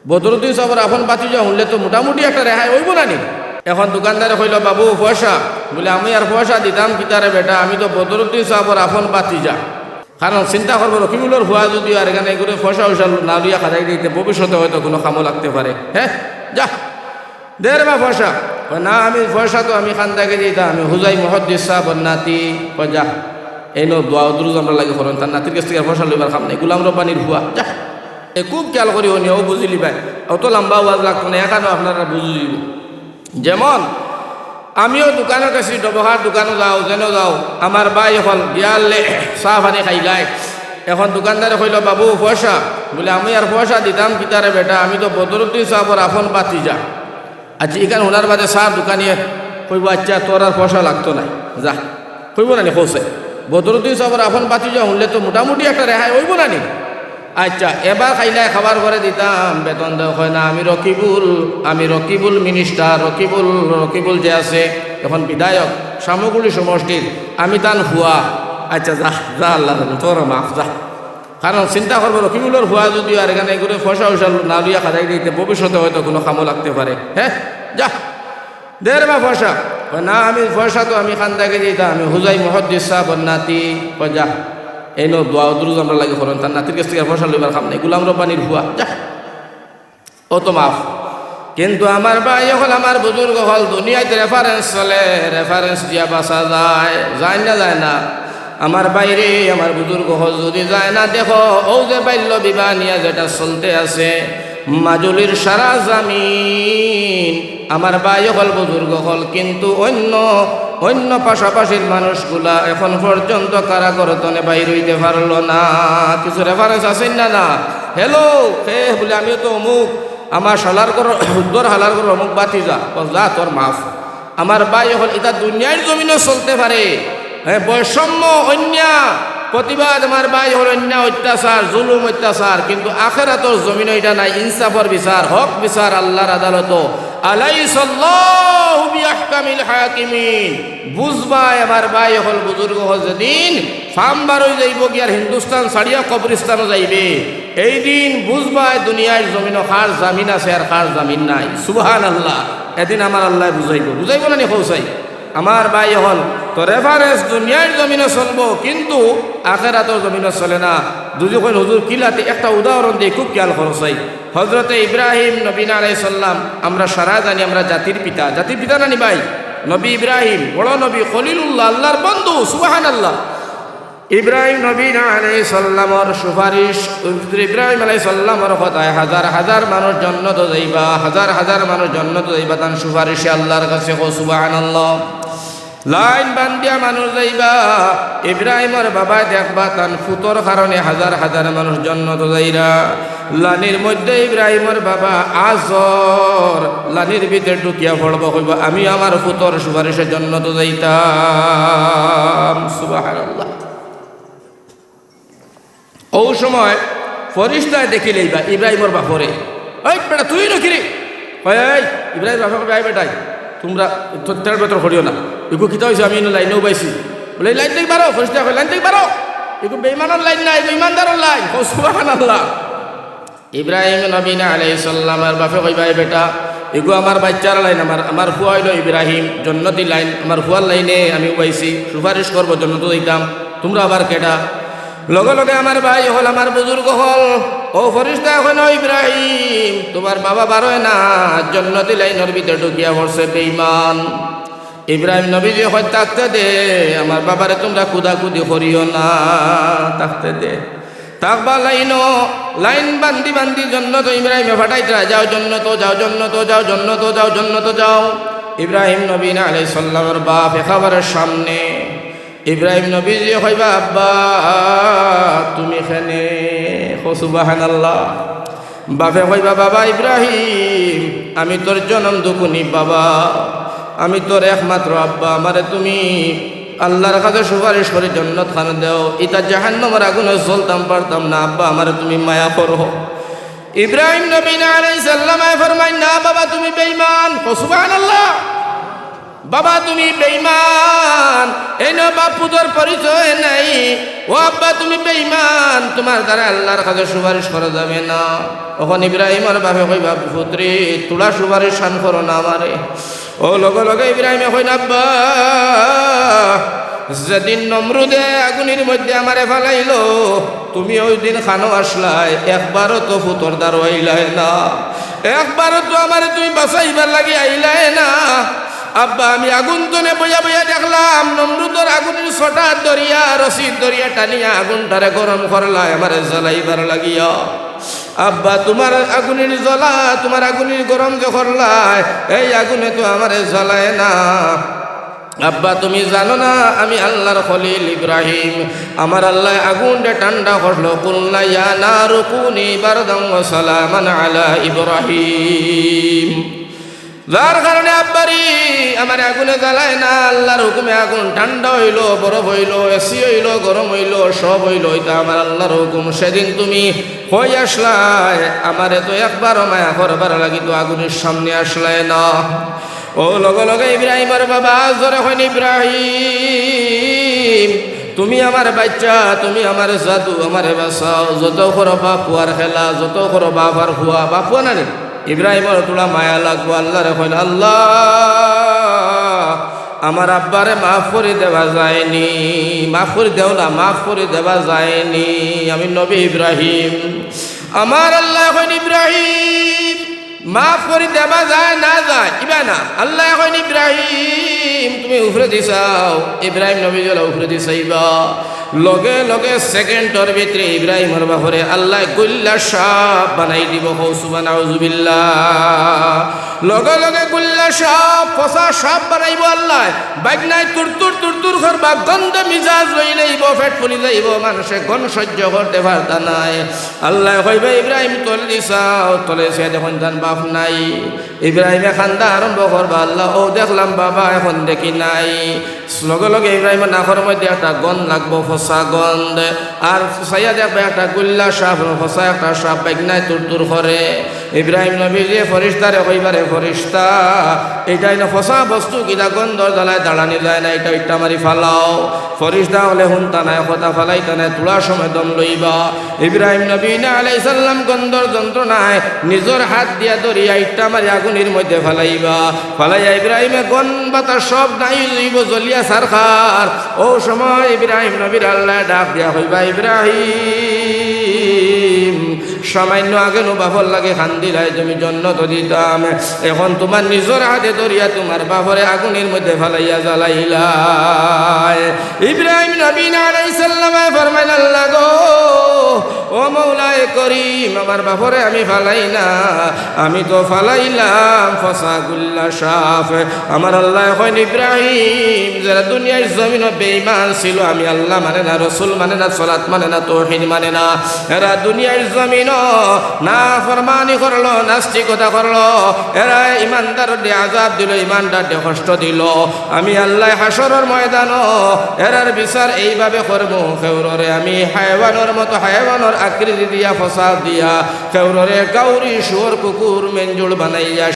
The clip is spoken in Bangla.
বদরুদ্দিন সাহেবের আপন বাতিজা শুনলে তো মোটামুটি একটা রেহাই হইব না নি। এখন দোকানদারে কইল, বাবু পয়সা, বলে আমি আর পয়সা দিতাম কিতারে বেটা, আমি তো বদরুদ্দিন সাহেবের আপন বাতিজা। কারণ চিন্তা করবো রকিবুলের ভুয়া যদি আর এখানে এগুলো পয়সা উয়সা না লইয়া খাজাই দিতে ভবিষ্যতে হয়তো কোনো কামও লাগতে পারে। হ্যাঁ, যা দের বা পয়সা। না, আমি পয়সা তো আমি খান থেকে দিতাম, আমি হুজাই মহদ্দিস সাহেবের নাতি। যা এই নো দোয়া দুরুজ আমরা লাগে করেন, তার নাতির কাছ থেকে আর পয়সা লইবার কাম নেই, গুলাম রব্বানির ভুয়া। যা খুব খেয়াল করি হনি, ও বুঝিলি ভাই, অত লম্বা ওয়াজ লাগতো না, এখানেও আপনারা বুঝি দিব। যেমন আমিও দোকানের কাছে ডবহার দোকানে যাও, যেন যাও, আমার ভাই এখন বিয়ালে চাহ পানি খাইলাই। এখন দোকানদারে কইল, বাবু পয়সা, বলে আমি আর পয়সা দিতাম কিতারে বেটা, আমি তো বদরুদ্দিন সাহেবের আপন বাতিজা। আচ্ছা এখানে ওনার বাদে চাহ দোকানিয়ে কইব, আচ্ছা তোর আর পয়সা লাগতো না, যা কইব না নি কৌছে। বদরুদ্দিন সাহেবের আপন বাতিজা শুনলে তো মোটামুটি একটা রেহাই হইব না নি। আচ্ছা এবার খাইলাই খাবার করে দিতাম, বেতন দেওয়া হয় না, আমি রকিবুল মিনিস্টার, রকিবুল যে আছে এখন বিধায়ক সামগুলি সমষ্টির, আমি তান হুয়া। আচ্ছা যা যা, আল্লাহ তোর মাফ, যা। কারণ চিন্তা করবো রকিবুলের হুয়া যদি আর এখানে এগুলো পয়সা উয়সা না লইয়া খাজাই দিতে ভবিষ্যতে হয়তো কোনো কামও লাগতে পারে। হ্যাঁ, যা দের বা পয়সা। না, আমি পয়সা তো আমি খান থেকে দিতাম, আমি হুজাই মহদ্দিস সাহেবের নাতি। যা এই নো দোয়া দুরুজ আমরা লাগে করেন, তার নাতির কাছ থেকে আর পয়সা লইবার কাম নেই, গুলাম রব্বানির ভুয়া। যা ও তো মাফ। কিন্তু আমার ভাই হল, আমার বুজুর্গ হল, দুনিয়াতে রেফারেন্স চলে, রেফারেন্স দিয়া বাসা যায় না যায় না। আমার বাইরে আমার বুজুর্গ হল যদি যায় না, দেখো ও যে বাল্য বিবাহ নিয়ে যেটা চলতে আছে মাজুলির সারা জামিন, আমার ভাই হল বুজুর্গ হল, কিন্তু অন্য পাশাপাশির মানুষগুলা এখন পর্যন্ত কারাগরতনে বাইর হইতে পারলো না। কিছু রেফারেন্স আছেন না? হ্যালো হে বলে, আমিও তো অমুক, আমার সালার কর উত্তর হালার কর অমুক বাতি যা তোর মাফ। আমার ভাই হল, এটা দুনিয়ার জমিনে চলতে পারে। হ্যাঁ, বৈষম্য, অন্যায় প্রতিবাদ, আমার ভাই হল অন্যায় অত্যাচার, জুলুম অত্যাচার, কিন্তু আখিরাতের জমিনে এটা নাই, ইনসাফের বিচার, হক বিচার আল্লাহর আদালত। আলাইসাল্লাহু বিআহকামিল হাকিমিন। বুঝবাই আমার ভাই হল বুজুর্গ হল, যেদিন ফার্ম বার হয়ে যাইব গিয়ার হিন্দুস্তান ছাড়িয়া কবরিস্তানও যাইবে, এই দিন বুঝবাই দুনিয়ার জমিনও কার জামিন আছে আর কার জামিন নাই। সুবহানাল্লাহ। এদিন আমার আল্লাহ বুঝাইব না নি কৌসাই। আমার ভাই হল তো রেফারেন্স দুনিয়ার জমিনে চলবো, কিন্তু আখিরাতের জমিনে চলে না। দুজি কইন হুজুর কিলাতে একটা উদাহরণ দিয়ে খুব খেয়াল খরচাই। হজরতে ইব্রাহিম নবী আলাইহিস সালাম, আমরা সারা জানি আমরা জাতির পিতা নানি ভাই। নবী ইব্রাহিম বড় নবী, খলিলুল্লাহ, আল্লাহর বন্ধু। সুবহানাল্লাহ। ইব্রাহিম নবী আলাইহিস সালামের সুপারিশ, ইব্রাহিম আলাইহিস সালামের কথায় হাজার হাজার মানুষ জান্নাতে যাইবা, হাজার মানুষ জান্নাতে যাইবা, তার সুপারিশে আল্লাহর কাছে। সুবহানাল্লাহ। লাইন বান্ধিয়া মানুষ যাইবা, ইব্রাহিমের বাবা দেখবা তান ফুতর কারণে হাজার মানুষ জন্নত যাইরা। লানির মধ্যে ইব্রাহিমের বাবা আজর লানির ভিতরে ঢুকিয়া পড়ব, হইব আমি আমার ফুতর সুপারিশের জন্নত যাইতাম। সুবহানাল্লাহ। ও সময় ফরিস্তায় দেখিলেইবা ইব্রাহিমের বাপরে, ওই বেটা তুই নকিরে, ইব্রাহিম বাপা ভাই বেটাই তোমরা তোর ভেতর করিও না, এগু কিতা হয়েছে, আমি লাইনেও পাইছি, বলে লাইন থেকে পারো, ফরিস্তা লাইন থেকে পারো, এগু বেইমানের লাইন নাই, ইমানদারের লাইন। সুবহানাল্লাহ। ইব্রাহিম নবী আলাইহিস সালামের বাপে কইবা, বেটা এগু আমার বাচ্চার লাইন, আমার ফুয়া হইল ইব্রাহিম, জন্নতি লাইন, আমার ফুয়ার লাইনে আমি পাইছি, সুপারিশ করবো জন্নত দিতাম, তোমরা আবার কেডা? লগে লগে আমার ভাই হল, আমার বুজুর্গ হল, ও ফরিস্তা এখন ইব্রাহিম তোমার বাবা বারোয় না, জন্নতি লাইনের ভিতরে ঢুকিয়া পড়ছে বেঈমান। ইব্রাহিম নবীজি হয় থাকতে দে, আমার বাবারে তোমরা কুদাকুদি করিও না, থাকতে দে। থাকবা লাইন বান্দি জন্নত ইব্রাহিমে ফাটাইতরা, যাও জন্নত যাও। ইব্রাহিম নবী আলাইহিস সালামের বাপ একেবারে সামনে। ইব্রাহিম নবীজি কইবা, আব্বা তুমি এখানে? সুবহানাল্লাহ। বাপে কইবা, বাবা ইব্রাহিম আমি তোর জনম দুকুনি বাবা, আমি তোর একমাত্র আব্বা, আমারে তুমি আল্লাহর কাছে সুপারিশ করে জান্নাত খান দাও, ইতা জাহান্নামের আগুনে জ্বলতাম পারতাম না, আব্বা আমারে তুমি মায়া করো। ইব্রাহিম নবী আলাইহিস সালাম ফরমায়, না বাবা তুমি বেঈমান। সুবহানাল্লাহ। বাবা তুমি বেঈমান, এই না বাপুদের পরিচয় নাই। ও আব্বা তুমি বেঈমান, তোমার দ্বারা আল্লাহর কাছে সুপারিশ করা যাবে না। তখন ইব্রাহিমের বাপে কইবা পুত্রী তোলা সুপারিশ শান করো না আমারে। ও লগে লগে ইব্রাহিমে কইন আব্বা যেদিন নমরুদে আগুনের মধ্যে আমারে ফেলাইলো তুমি ওই দিন খানো আসলাই, একবারও তো ফুতর দ্বার আইলাই না, একবারও তো আমারে তুমি বাঁচাইবার লাগি আইলাই না। আব্বা আমি আগুন তনে বইয়া বইয়া দেখলাম নমরুদর আগুনের ছটা দরিয়া রশিদ দরিয়া টানিয়া আগুনটারে গরম করলাই আমারে জ্বালাইবার লাগিয়া। আব্বা তোমার আগুনের জ্বলা, তোমার আগুনের গরম যে করলাই এই আগুনে তো আমারে জ্বালায় না। আব্বা তুমি জানো না আমি আল্লাহর খলিল ইব্রাহিম, আমার আল্লাহ আগুনটা ঠান্ডা করলো। কুলনা ইয়া নারু কুনি বারদাম ওয়া সালামান আলা ইব্রাহিম। যার কারণে আব্বারি আমার আগুনে জ্বালায় না, আল্লাহর হুকুমে আগুন ঠান্ডা হইলো, বরফ হইলো, এসি হইলো, গরম হইলো, সব হইলো, এটা আমার আল্লাহর হুকুম। সেদিন তুমি কই আসলাই, আমারে তো একবারও মায়া করবার লাগিত আগুনের সামনে আসলাই না। ও লগে লগে ইব্রাহিমের বাবা জোরে হইন ইব্রাহিম তুমি আমার বাচ্চা, তুমি আমার জাদু, আমারে বাঁচাও। যত করো বাপুয়ার খেলা, যত করো বাবার খুয়া, বাপুয়া না নি ইব্রাহিমের তোলা মায়া লাগবো। আল্লাহ রেখেন আল্লাহ আমার আব্বারে মাফ করে দেওয়া যায়নি, মাফ করে দেও না, মাফ করে দেওয়া যায়নি। আমি নবী ইব্রাহিম, আমার আল্লাহ এখন ইব্রাহিম মাফ করে দেওয়া যায় না যায় ইবা না। আল্লাহ এখন ইব্রাহিম তুমি উফরে দিছাও, ইব্রাহিম নবী জলা উফরে দিছাইবা। লগে লগে সেকেন্ডর ভিতরে ইব্রাহিমের বাহরে আল্লাহ গুল্লা সাপ বানাই দিব। নাউজুবিল্লাহ। লগে লগে গুল্লা সাপ ফসা সাপ বানাইব আল্লাহ। বাইকনায় তুরতুর তুরতুর করবা, গন্ধ মিজাজ লই লইব, পেট ফুলি যাইব, মানুষে গন সহ্য করতে পারতা নাই। আল্লাহ কইবে ইব্রাহিম তলে দিছাও, তলে সে দেখুন তার বাপ নাই। ইব্রাহিমে খান্দা আরম্ভ করবা, আল্লাহ ও দেখলাম বাবা এখন দেখি নাই। লগে লগে ইব্রাহিমের নাকের মধ্যে একটা গন্ধ লাগবো, ফসা গন্ধ, আর ফসাইয়া দেখবে একটা গুল্লা সাপ, ফসা একটা সাপ বাইকনায় তুরতুর করে। ইব্রাহিম নবী যে ফরিস্তারে কইবারে ফরিস্তা এইটাই না ফসা বস্তু কিনা গন্ধর জ্বালায় দাঁড়ানি যায় না, এটা ইটা মারি ফালাও। ফরিস্তা হলে হুনতা নাই, কথা ফালাইতা নাই, তোলার সময় দম লইবা। ইব্রাহিম নবী না আলাইহিস সালাম গন্ধর যন্ত্রণায় নিজের হাত দিয়া ধরিয়া ইটা মারি আগুনের মধ্যে ফালাইবা। ফালাইয়া ইব্রাহিমে গন বাতাস সব নাই লইব, জ্বলিয়া সারখার। ও সময় ইব্রাহিম নবীর আল্লাহ ডাক দিয়া হইবা ইব্রাহিম সামান্য আগে নো বাপর লাগে খান্দিলাই তুমি জন্নত দিতাম, এখন তোমার নিজের হাতে ধরিয়া তোমার বাপরে আগুনের মধ্যে ফালাইয়া জ্বালাইলাই। ইব্রাহিম নবী আলাইহিস সালাম ফরমাইল আল্লাহ গো ও মৌলায়ে করিম আমার বাপরে আমি ফালাই না, আমি তো ফালাইলাম ফসা গুল্লা সাফ। আমার আল্লাহ এখন ইব্রাহিম যারা দুনিয়ার জমিন বেঈমান ছিল, আমি আল্লাহ মানে না, রসুল মানে না, সালাত মানে না, তাওহীদ মানে না, এরা দুনিয়ার জমিন না ফরমানি করলো, নাস্তিকতা করলো, এরা ইমানদার দিয়ে আযাব দিল, ইমানদার দিয়ে কষ্ট দিল। আমি আল্লাহ হাসরের ময়দান এরার বিচার এইভাবে করবো, কেউরে আমি হায়ওয়ানের মতো হায়ওয়ানের আকৃতি দিয়া ফসা দিয়া, কেউরে কাউরি শুয়োর কুকুর মেঞ্জুল বানাইয়া